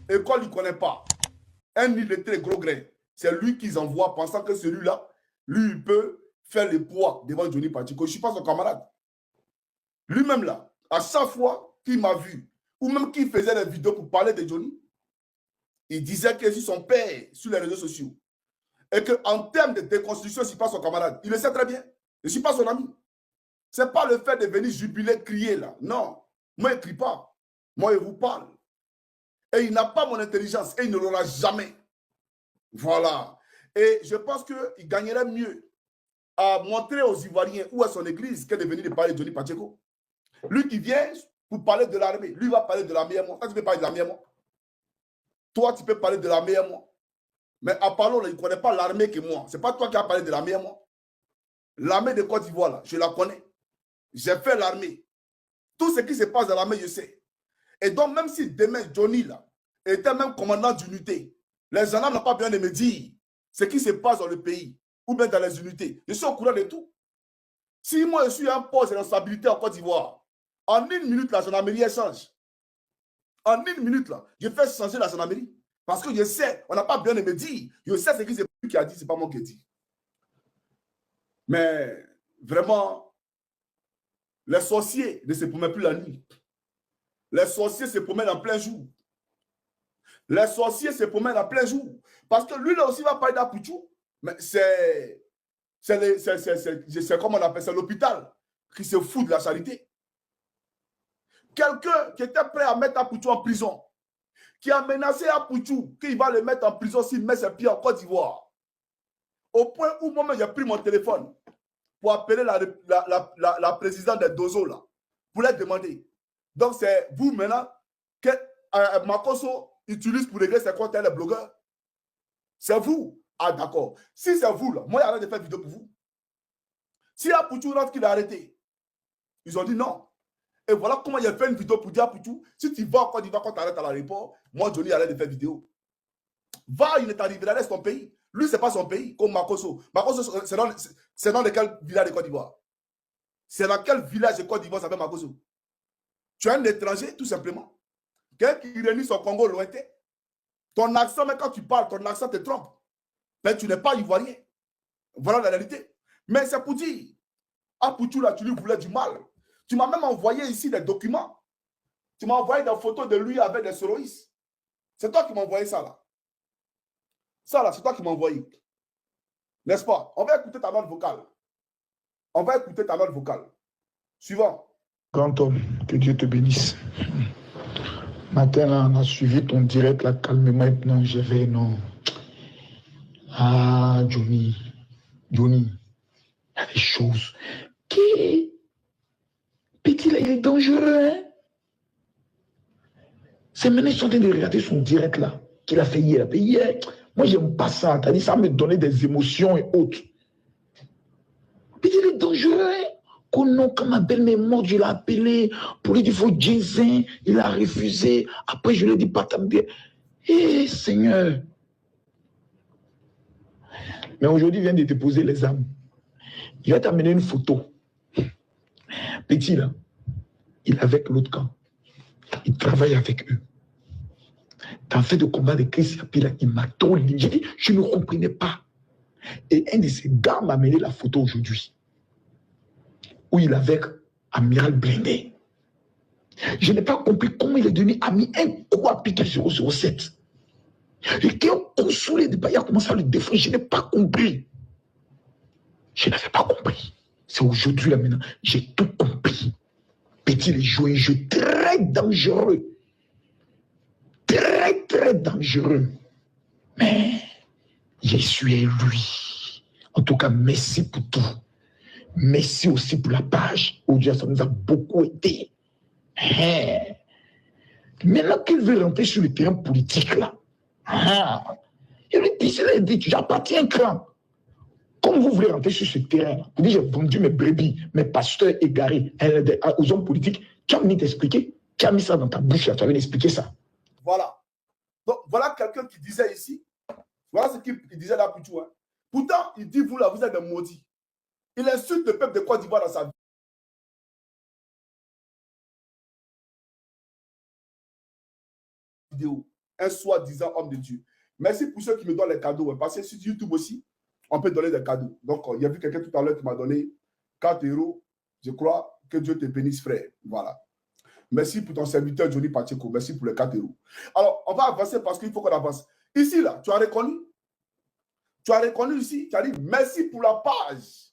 École, il ne connaît pas. Un illettré gros grain. C'est lui qu'ils envoient pensant que celui-là, lui, il peut faire le poids devant Johnny Pacheco. Je ne suis pas son camarade. Lui-même là, à chaque fois qu'il m'a vu, ou même qu'il faisait des vidéos pour parler de Johnny, il disait que je suis son père sur les réseaux sociaux. Et qu'en termes de déconstruction, je ne suis pas son camarade. Il le sait très bien. Je ne suis pas son ami. Ce n'est pas le fait de venir jubiler, crier là. Non. Moi, il ne crie pas. Moi, il vous parle. Et il n'a pas mon intelligence. Et il ne l'aura jamais. Voilà. Et je pense qu'il gagnerait mieux à montrer aux Ivoiriens où est son église que de venir de parler de Johnny Pacheco. Lui qui vient pour parler de l'armée. Lui va parler de l'armée à moi. Toi, tu peux parler de l'armée à moi. Toi, tu peux parler de l'armée à moi. Mais à parler, il ne connaît pas l'armée que moi. Ce n'est pas toi qui as parlé de l'armée à moi. L'armée de Côte d'Ivoire, là, je la connais. J'ai fait l'armée. Tout ce qui se passe dans l'armée, je sais. Et donc, même si demain, Johnny, là, était même commandant d'unité, les gendarmes n'ont pas besoin de me dire ce qui se passe dans le pays ou bien dans les unités. Je suis au courant de tout. Si moi, je suis un poste de responsabilité en Côte d'Ivoire, en une minute, la gendarmerie, elle change. En une minute, là, je fais changer la gendarmerie. Parce que je sais, on n'a pas besoin de me dire. Je sais ce qui a dit, ce n'est pas moi qui ai dit. Mais vraiment, les sorciers ne se promènent plus la nuit. Les sorciers se promènent en plein jour. Les sorciers se promènent en plein jour. Parce que lui, là aussi, va parler d'Apouchou. Mais c'est comme on appelle ça, l'hôpital qui se fout de la charité. Quelqu'un qui était prêt à mettre Apouchou en prison, qui a menacé Apouchou qu'il va le mettre en prison s'il met ses pieds en Côte d'Ivoire. Au point où moi, j'ai pris mon téléphone pour appeler la présidente des Dozo, là, pour leur demander. Donc, c'est vous maintenant que Makoso utilise pour régler ses comptes, les blogueurs. C'est vous. Ah, d'accord. Si c'est vous, là, moi, j'arrête de faire vidéo pour vous. Si Apouchou rentre qu'il a arrêté, ils ont dit non. Et voilà comment il a fait une vidéo pour dire Apouchou, si tu vas en Côte d'Ivoire quand tu arrêtes à l'aéroport, moi, Johnny, arrête de faire vidéo. Va, il ne t'arrivera, laisse ton pays. Lui, ce n'est pas son pays, comme Makoso. Makoso, c'est dans quel village de Côte d'Ivoire? C'est dans quel village de Côte d'Ivoire s'appelle Makoso? Tu es un étranger, tout simplement. Quelqu'un qui réunit son Congo lointain. Ton accent, même quand tu parles, ton accent te trompe. Mais tu n'es pas ivoirien. Voilà la réalité. Mais c'est pour dire, Apouchou, là, tu lui voulais du mal. Tu m'as même envoyé ici des documents. Tu m'as envoyé des photos de lui avec des soroïs. C'est toi qui m'as envoyé ça, là. Ça, là, c'est toi qui m'as envoyé. N'est-ce pas? On va écouter ta note vocale. On va écouter ta note vocale. Suivant. Grand homme, que Dieu te bénisse. Matin, là, on a suivi ton direct, là, calmement. Non, je vais, non. Ah, Johnny, il y a des choses. Qui Petit, là, il est dangereux, hein? C'est maintenant, ils sont en train de regarder son direct, là, qu'il a fait hier. Hier, moi, j'aime pas ça. T'as dit, ça me donnait des émotions et autres. Petit, il est dangereux, hein? Oh non, quand ma belle-mère est morte, je l'ai appelé pour lui dire qu'il faut ginseng. Il a refusé. Après, je lui ai dit, pas ta bien. Eh, Seigneur. Mais aujourd'hui, il vient de déposer les âmes. Il va t'amener une photo. Petit, là, il est avec l'autre camp. Il travaille avec eux. Dans le fait de combat de Christ, il m'a trop dit. J'ai dit, je ne comprenais pas. Et un de ces gars m'a amené la photo aujourd'hui. Où il est avec Amiral Blindé. Je n'ai pas compris comment il est devenu ami un coup appliqué 007. Et qui a consolé, il a commencé à le défendre. Je n'ai pas compris. Je n'avais pas compris. C'est aujourd'hui, là, maintenant, j'ai tout compris. Petit, il joue un jeu très dangereux. Très, très dangereux. Mais, je suis lui. En tout cas, merci pour tout. Merci aussi pour la page. Aujourd'hui, ça nous a beaucoup aidé. Maintenant qu'il veut rentrer sur le terrain politique, là, il lui dit, j'appartiens à un clan. Comme vous voulez rentrer sur ce terrain, vous dites, j'ai vendu mes brebis, mes pasteurs égarés aux hommes politiques, tu as mis t'expliquer, tu as mis ça dans ta bouche, tu as venu expliquer ça. Voilà. Donc, voilà quelqu'un qui disait ici, voilà ce qu'il disait là, Pouchou. Hein. Pourtant, il dit, vous là, vous êtes des maudits. Il insulte le peuple de Côte d'Ivoire dans sa vidéo. un soi-disant homme de Dieu. Merci pour ceux qui me donnent les cadeaux. Parce que sur YouTube aussi, on peut donner des cadeaux. Donc, il y a vu quelqu'un tout à l'heure qui m'a donné 4 euros. Je crois que Dieu te bénisse, frère. Voilà. Merci pour ton serviteur Johnny Pacheco. Merci pour les 4 euros. Alors, on va avancer parce qu'il faut qu'on avance. Ici, là, tu as reconnu? Tu as reconnu ici? Tu as dit merci pour la page.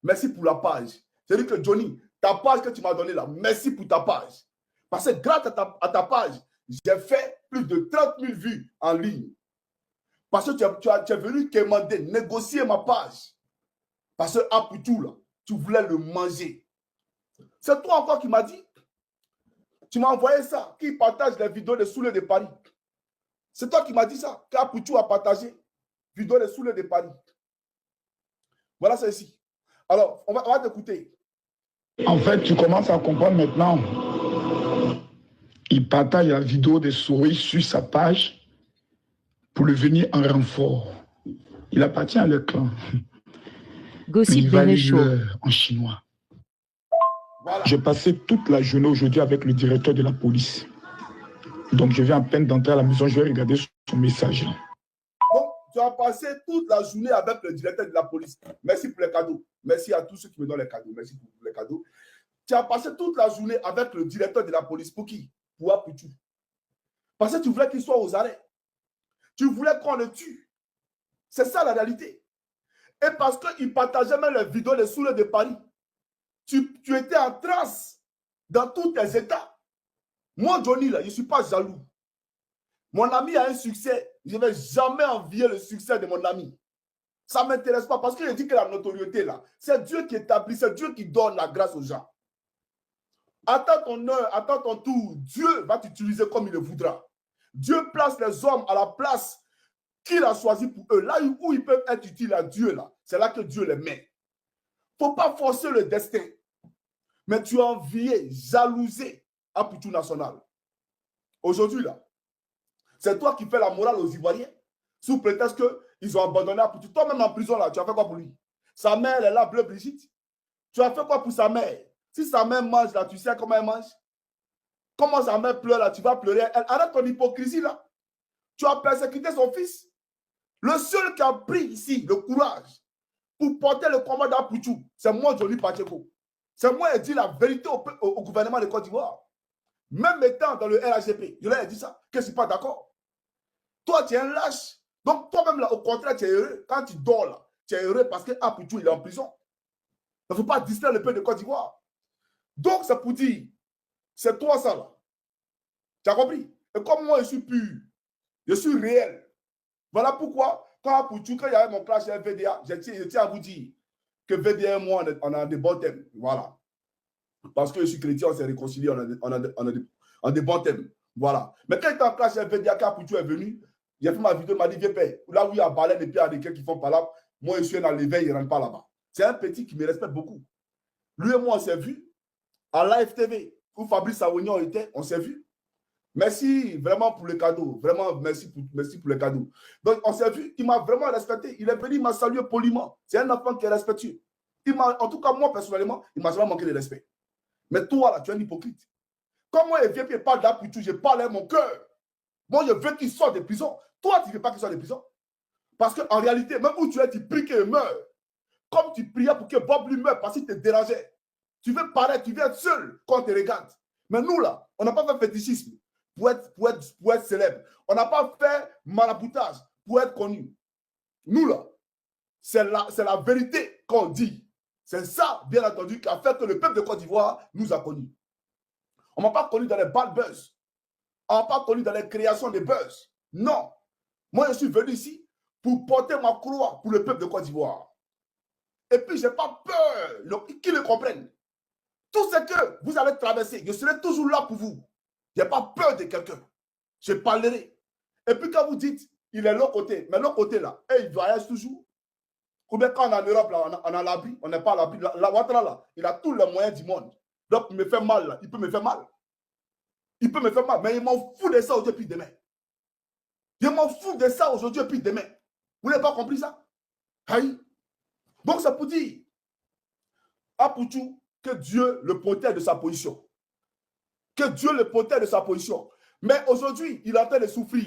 Merci pour la page. C'est-à-dire que Johnny, ta page que tu m'as donnée là, merci pour ta page. Parce que grâce à ta page, j'ai fait plus de 30 000 vues en ligne. Parce que tu es venu commander, négocier ma page. Parce que Aputu, là, tu voulais le manger. C'est toi encore qui m'as dit. Tu m'as envoyé ça, qui partage les vidéos des soulets de Paris. C'est toi qui m'as dit ça, qu'Aputu a partagé vidéo des soulets de Paris. Voilà ça ici. Alors, on va t'écouter. En fait, tu commences à comprendre maintenant. Il partage la vidéo des souris sur sa page pour le venir en renfort. Il appartient à leur clan. Gossip Il va Bénéchaud. lire en chinois. Voilà. J'ai passé toute la journée aujourd'hui avec le directeur de la police. Donc, je viens à peine d'entrer à la maison, je vais regarder son message. Donc, tu as passé toute la journée avec le directeur de la police. Merci pour les cadeaux. Merci à tous ceux qui me donnent les cadeaux. Merci pour les cadeaux. Tu as passé toute la journée avec le directeur de la police. Pour qui? Pour Aputu. Parce que tu voulais qu'il soit aux arrêts. Tu voulais qu'on le tue. C'est ça la réalité. Et parce qu'il partageait même les vidéos des soulets de Paris. Tu étais en transe dans tous tes états. Moi, Johnny, là, je ne suis pas jaloux. Mon ami a un succès. Je ne vais jamais envier le succès de mon ami. Ça ne m'intéresse pas parce que je dis que la notoriété, là, c'est Dieu qui établit, c'est Dieu qui donne la grâce aux gens. Attends ton heure, attends ton tour. Dieu va t'utiliser comme il le voudra. Dieu place les hommes à la place qu'il a choisi pour eux. Là où ils peuvent être utiles à Dieu, là, c'est là que Dieu les met. Il ne faut pas forcer le destin. Mais tu as envié, jalousé Aputu National. Aujourd'hui, là, c'est toi qui fais la morale aux Ivoiriens sous prétexte qu'ils ont abandonné Aputu. Toi-même en prison, là, tu as fait quoi pour lui? Sa mère, elle est là, bleu Brigitte. Tu as fait quoi pour sa mère? Si sa mère mange, là, tu sais comment elle mange? Comment sa mère pleure, là, tu vas pleurer. Arrête ton hypocrisie, là. Tu as persécuté son fils. Le seul qui a pris ici le courage pour porter le combat d'Aputu, c'est moi, Johnny Pacheco. C'est moi qui ai dit la vérité au gouvernement de Côte d'Ivoire. Même étant dans le RAGP, je leur ai dit ça, que je ne suis pas d'accord. Toi, tu es un lâche. Donc, toi-même, là, au contraire, tu es heureux. Quand tu dors, là, tu es heureux parce que Aputu, il est en prison. Il ne faut pas distraire le peuple de Côte d'Ivoire. Donc, c'est pour dire, c'est toi ça, là. Tu as compris? Et comme moi, je suis pur, je suis réel. Voilà pourquoi, quand Aputu, quand il y avait mon clash avec VDA, je tiens à vous dire que VDA et moi, on a des bons thèmes. Voilà. Parce que je suis chrétien, on s'est réconcilié, on a des bons thèmes. Voilà. Mais quand il était en clash avec VDA, quand Aputu est venu, j'ai fait ma vidéo, il m'a dit, viens, père. Là où il y a Baleine et puis il y a des gens qui font pas là, moi, je suis dans l'éveil, il ne rentre pas là-bas. C'est un petit qui me respecte beaucoup. Lui et moi, on s'est vus à l'AFTV, où Fabrice Awignon était, on s'est vus. Merci vraiment pour le cadeau. Vraiment, merci pour le cadeau. Donc, on s'est vu, il m'a vraiment respecté. Il est venu, il m'a salué poliment. C'est un enfant qui est respectueux. En tout cas, moi, personnellement, il m'a jamais manqué de respect. Mais toi, là, tu es un hypocrite. Quand moi, il vient et parle d'Aputu, je parle avec mon cœur. Moi, je veux qu'il sorte de prison. Toi, tu ne veux pas qu'il sorte de prison. Parce qu'en réalité, même où tu es, tu pries qu'il meure. Comme tu priais pour que Bob lui meure parce qu'il te dérangeait. Tu veux paraître, tu veux être seul quand on te regarde. Mais nous, là, on n'a pas fait fétichisme pour être célèbre. On n'a pas fait maraboutage pour être connu. Nous, là, c'est la vérité qu'on dit. C'est ça, bien entendu, qui a fait que le peuple de Côte d'Ivoire nous a connus. On ne m'a pas connu dans les bad buzz. On ne m'a pas connu dans les créations de buzz. Non. Moi, je suis venu ici pour porter ma croix pour le peuple de Côte d'Ivoire. Et puis, je n'ai pas peur qu'ils le comprennent. Tout ce que vous allez traverser, je serai toujours là pour vous. Je n'ai pas peur de quelqu'un. Je parlerai. Et puis, quand vous dites, il est l'autre côté, mais l'autre côté, là, il voyage toujours. Ou bien quand on est en Europe, là, on a l'abri, on n'est pas à l'abri. La Ouattara, là, il a tous les moyens du monde. Donc, il me fait mal, là. Il peut me faire mal. Il peut me faire mal, mais il m'en fout de ça aujourd'hui et puis demain. Je m'en fous de ça aujourd'hui et puis demain. Vous n'avez pas compris ça? Aïe. Donc, ça pour dire, Aputu, que Dieu le protège de sa position. Que Dieu le protège de sa position. Mais aujourd'hui, il est en train de souffrir.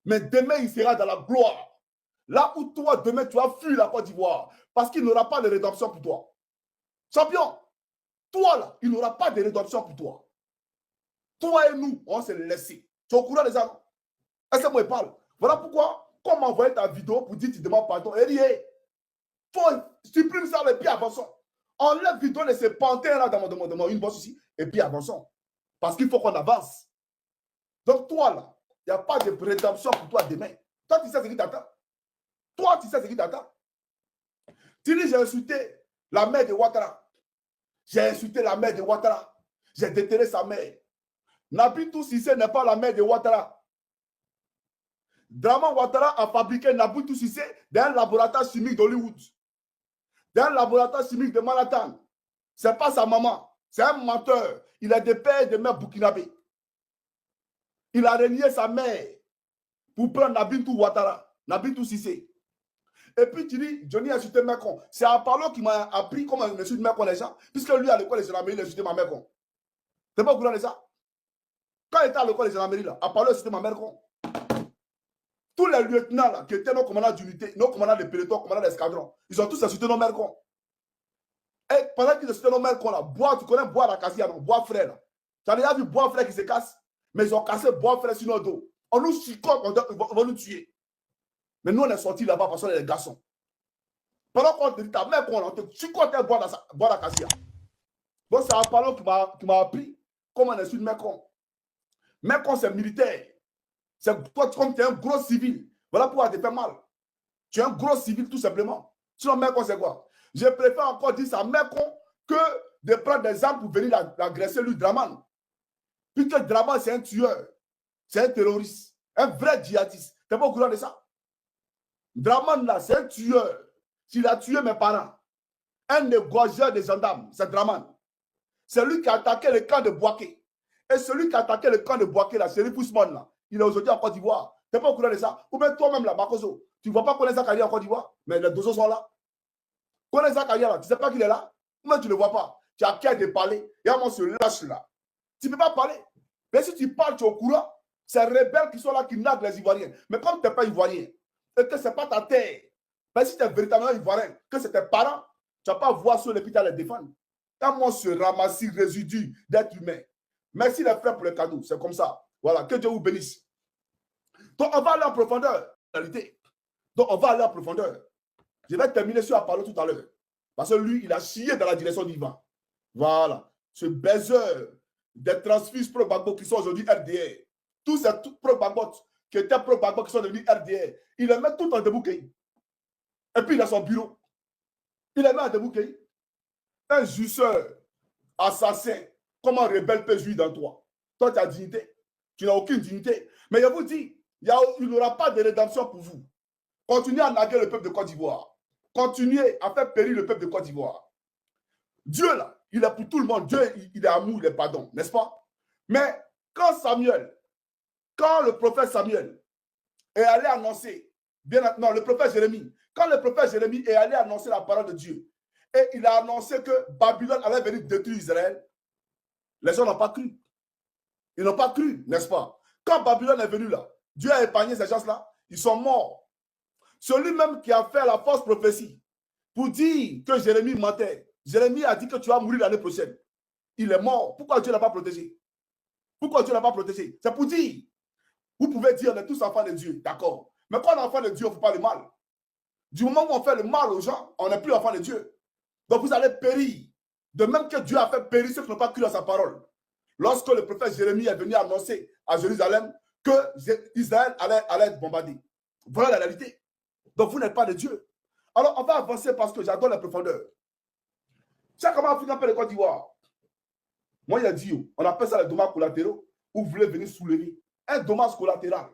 Mais demain, il sera dans la gloire. Là où toi, demain, tu as fui la Côte d'Ivoire. Parce qu'il n'aura pas de rédemption pour toi. Champion, toi là, il n'aura pas de rédemption pour toi. Toi et nous, on s'est laissé. Tu es au courant des gens? Est-ce que moi, il parle? Voilà pourquoi, quand m'envoyer ta vidéo pour dire que tu demandes pardon, et dire, faut supprime ça et puis avançons. Enlève vidéo de ces panthères là dans une bosse ici et puis avançons. Parce qu'il faut qu'on avance. Donc toi là, il n'y a pas de rédemption pour toi demain. Toi, tu sais ce qui t'attend. Toi, tu sais ce qui t'attend. Tu dis, j'ai insulté la mère de Ouattara. J'ai insulté la mère de Ouattara. J'ai déterré sa mère. Nabitou Cissé n'est pas la mère de Ouattara. Draman Ouattara a fabriqué Nabitou Cissé dans un laboratoire chimique d'Hollywood. Dans un laboratoire chimique de Manhattan. Ce n'est pas sa maman. C'est un menteur. Il a des pères et des mères burkinabés. Il a renié sa mère pour prendre Nabitou Ouattara. Nabitou Cissé. Et puis tu dis, Johnny a insulté Macron. C'est Apollo qui m'a appris comment on insulte Macron les gens. Puisque lui, à l'école des gendarmeries, il a insulté ma mère. Tu n'es pas au courant de ça? Quand il était à l'école des gendarmeries, Apollo a insulté ma mère. Tous les lieutenants là, qui étaient nos commandants d'unité, nos commandants de peloton, commandants d'escadron, ils ont tous insulté nos mères. Et pendant qu'ils insultaient nos mères, bois, tu connais bois la cassia, non? Bois frère. Là. Tu as déjà vu bois frère qui se casse? Mais ils ont cassé bois frère sur nos dos. On nous chicote, on va nous tuer. Mais nous, on est sortis là-bas parce qu'on est des garçons. Pendant qu'on te dit ta mère, on te chicote et bois la cassia. Donc, c'est Apollo qui m'a appris comment on insulte Macron. Macron, c'est militaire. C'est toi, comme tu es un gros civil. Voilà pourquoi tu te fais mal. Tu es un gros civil, tout simplement. Sinon, Macron, c'est quoi? Je préfère encore dire ça à Macron que de prendre des armes pour venir l'agresser, lui, Draman. Puisque Draman, c'est un tueur. C'est un terroriste. Un vrai djihadiste. Tu n'es pas au courant de ça? Draman, là, c'est un tueur. S'il a tué mes parents, un égorgeur des gendarmes, c'est Draman. C'est lui qui a attaqué le camp de Bouaké. Et celui qui a attaqué le camp de Bouaké, là, c'est Ousmane, là. Il est aujourd'hui en Côte d'Ivoire. Tu n'es pas au courant de ça? Ou bien toi-même, là, Bakozo, tu ne vois pas connaître Zakaria en Côte d'Ivoire? Mais les deux sont là. Connais Zakaria, là, tu ne sais pas qu'il est là? Ou bien tu ne le vois pas? Tu as qu'à de parler. Et à moi, se lâche là. Tu ne peux pas parler. Mais si tu parles, tu es au courant. C'est les rebelles qui sont là, qui naguent les Ivoiriens. Mais comme tu n'es pas Ivoirien, et que ce n'est pas ta terre, mais si tu es véritablement Ivoirien, que c'est tes parents, tu ne vas pas voir sur les pieds à les défendre. Quand moi, ce ramassis résidu d'être humain. Merci les frères pour le cadeau. C'est comme ça. Voilà. Que Dieu vous bénisse. Donc, on va aller en profondeur. Donc, on va aller en profondeur. Je vais terminer sur Apollo tout à l'heure. Parce que lui, il a chié dans la direction d'Ivan. Voilà. Ce baiser des transfuges pro-Gbagbo qui sont aujourd'hui RDR. Tous ces pro-Gbagbo qui étaient pro-Gbagbo qui sont devenus RDR. Il les met tout en débouquet. Et puis, il a son bureau. Il les met en débouquet. Un jouisseur, assassin, comment un rebelle peut jouir dans toi? Toi, tu as dignité. Tu n'as aucune dignité. Mais je vous dis, il n'y aura pas de rédemption pour vous. Continuez à naguer le peuple de Côte d'Ivoire. Continuez à faire périr le peuple de Côte d'Ivoire. Dieu, là, il est pour tout le monde. Dieu, il est amour, il est pardon, n'est-ce pas? Mais quand le prophète Samuel est allé annoncer, le prophète Jérémie, quand le prophète Jérémie est allé annoncer la parole de Dieu, et il a annoncé que Babylone allait venir détruire Israël, les gens n'ont pas cru. Ils n'ont pas cru, n'est-ce pas? Quand Babylone est venu là, Dieu a épargné ces gens-là, ils sont morts. Celui même qui a fait la fausse prophétie pour dire que Jérémie mentait, Jérémie a dit que tu vas mourir l'année prochaine. Il est mort. Pourquoi Dieu ne l'a pas protégé? Pourquoi Dieu ne l'a pas protégé? C'est pour dire, vous pouvez dire, on est tous enfants de Dieu, d'accord. Mais quand on est enfant de Dieu, on ne fait pas le mal. Du moment où on fait le mal aux gens, on n'est plus enfant de Dieu. Donc vous allez périr. De même que Dieu a fait périr ceux qui n'ont pas cru à sa parole. Lorsque le prophète Jérémie est venu annoncer à Jérusalem que Israël allait être bombardé. Voilà la réalité. Donc vous n'êtes pas de Dieu. Alors on va avancer parce que j'adore la profondeur. Chaque comment Africain appelle le Côte d'Ivoire. Moi, il a dit, on appelle ça les dommages collatéraux où vous voulez venir soulever. Un dommage collatéral.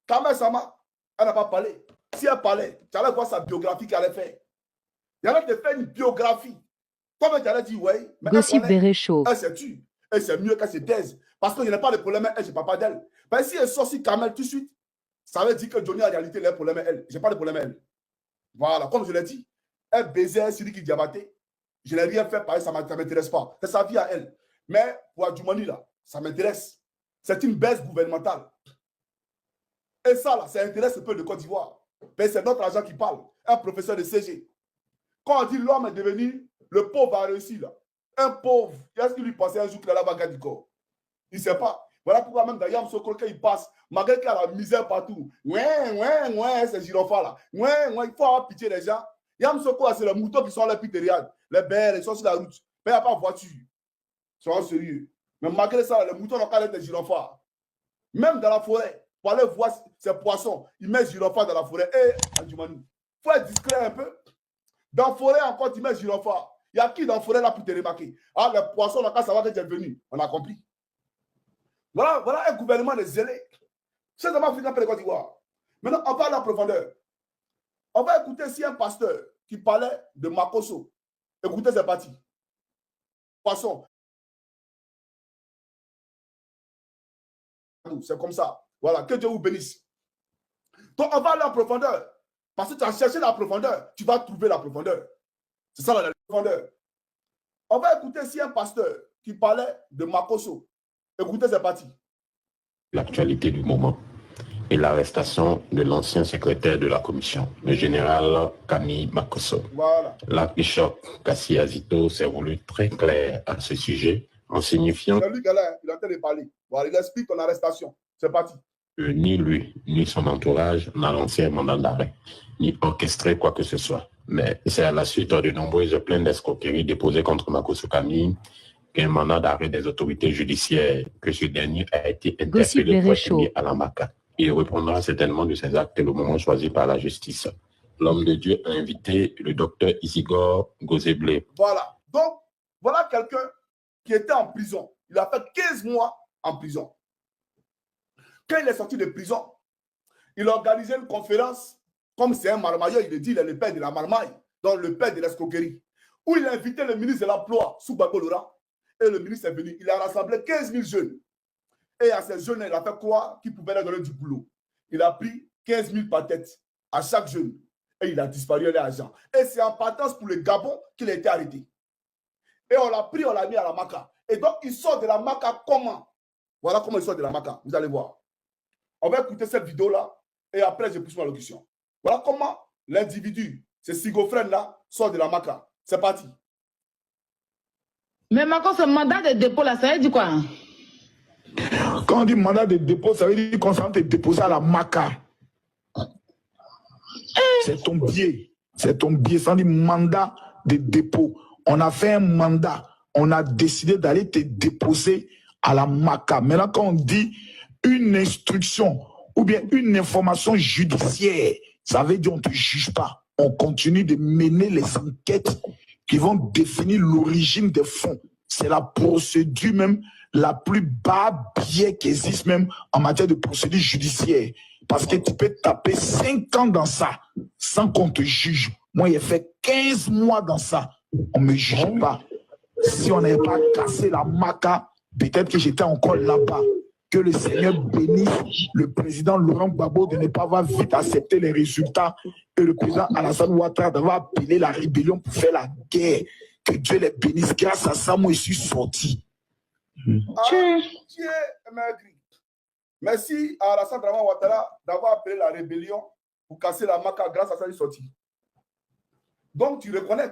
Kamel Sama, elle n'a pas parlé. Si elle parlait, tu allais voir sa biographie qu'elle allait faire. Il allait te faire une biographie. Comme tu allais dire, ouais, mais Gossip Béréchaud. Elle s'est tue. Et c'est mieux qu'elle se taise. Parce que je n'ai pas de problème, elle, je ne parle pas d'elle. Mais si elle sort si Kamel tout de suite, ça veut dire que Johnny, en réalité, il a un problème, elle. Je n'ai pas de problème, elle. Voilà, comme je l'ai dit, elle baisait celui qui diabatait. Je n'ai rien fait, pareil, ça ne m'intéresse pas. C'est sa vie à elle. Mais pour Adjoumani, là, ça m'intéresse. c'est une baisse gouvernementale. Et ça, là, ça intéresse le peuple de Côte d'Ivoire. Mais c'est notre argent qui parle. Un professeur de CG. Quand on dit l'homme est devenu, le pauvre a réussi, là. Un pauvre, qu'est-ce qu'il lui pensait un jour qu'il allait avoir garde du corps? Il ne sait pas. Voilà pourquoi même dans Yam Soko, quand il passe, malgré qu'il y a la misère partout, ouais, ces girofales-là. Ouais, il faut avoir pitié des gens. Yam Soko, c'est les moutons qui sont là, puis derrière. Les belles, ils sont sur la route. Mais il n'y a pas de voiture. Soyons sérieux. Mais malgré ça, les moutons n'ont qu'à être des girofales. Même dans la forêt, pour aller voir ces poissons, ils mettent girofales dans la forêt. Et, il faut être discret un peu. Dans la forêt, encore, tu mets girofales. Il y a qui dans la forêt là pour te remarquer? Ah, les poissons, on n'a qu'à savoir que tu es venu. On a compris. Voilà un gouvernement de zélés. C'est vraiment africain pour les Côte d'Ivoire. Maintenant, on va aller en profondeur. On va écouter si un pasteur qui parlait de Makosso. Écoutez, c'est parti. Poisson. C'est comme ça. Voilà, que Dieu vous bénisse. Donc, on va aller en profondeur. Parce que tu as cherché la profondeur, tu vas trouver la profondeur. C'est ça la profondeur. On va écouter si un pasteur qui parlait de Makosso. Écoutez, c'est parti. L'actualité du moment et l'arrestation de l'ancien secrétaire de la commission, le général Camille Makosso. Voilà. L'archbishop Kassi Azito s'est voulu très clair à ce sujet en signifiant c'est lui qui est là, il est en train de parler. Voilà, il explique ton arrestation. C'est parti. Que ni lui, ni son entourage n'a lancé un mandat d'arrêt, ni orchestré quoi que ce soit. Mais c'est à la suite de nombreuses plaintes d'escroquerie déposées contre Makosso Camille qu'un mandat d'arrêt des autorités judiciaires, que ce dernier a été interpellé pour être mis à la MACA. Il reprendra certainement de ses actes le moment choisi par la justice. L'homme de Dieu a invité le docteur Isigore Gozeblé. Voilà. Donc, voilà quelqu'un qui était en prison. Il a fait 15 mois en prison. Quand il est sorti de prison, il a organisé une conférence, comme c'est un marmailleur, il dit, il est le père de la marmaille, donc le père de l'escroquerie, où il a invité le ministre de l'Emploi, Soubako Laurent, et le ministre est venu. Il a rassemblé 15 000 jeunes. Et à ces jeunes, il a fait croire qu'il pouvait leur donner du boulot. Il a pris 15 000 par tête à chaque jeune. Et il a disparu l'argent. Et c'est en partance pour le Gabon qu'il a été arrêté. Et on l'a pris, on l'a mis à la MACA. Et donc, il sort de la MACA comment? Voilà comment il sort de la MACA. Vous allez voir. On va écouter cette vidéo-là. Et après, je pousse ma locution. Voilà comment l'individu, ce Sigofrène-là, sort de la MACA. C'est parti. Mais Marco, ce mandat de dépôt là, ça veut dire quoi? Quand on dit mandat de dépôt, ça veut dire qu'on s'en te déposer à la MACA. C'est ton biais. C'est ton biais. Ça veut dire mandat de dépôt. On a fait un mandat. On a décidé d'aller te déposer à la MACA. Maintenant, quand on dit une instruction ou bien une information judiciaire, ça veut dire qu'on ne te juge pas. On continue de mener les enquêtes qui vont définir l'origine des fonds. C'est la procédure même la plus bas biais qui existe même en matière de procédure judiciaire. Parce que tu peux taper 5 ans dans ça sans qu'on te juge. Moi, j'ai fait 15 mois dans ça. On ne me juge pas. Si on n'avait pas cassé la MACA, peut-être que j'étais encore là-bas. Que le Seigneur bénisse le président Laurent Gbagbo de ne pas avoir vite accepté les résultats et le président Alassane Ouattara d'avoir appelé la rébellion pour faire la guerre. Que Dieu les bénisse. Grâce à ça, moi, je suis sorti. Merci à Alassane Ouattara d'avoir appelé la rébellion pour casser la MACA. Grâce à ça, il est sorti. Donc, tu reconnais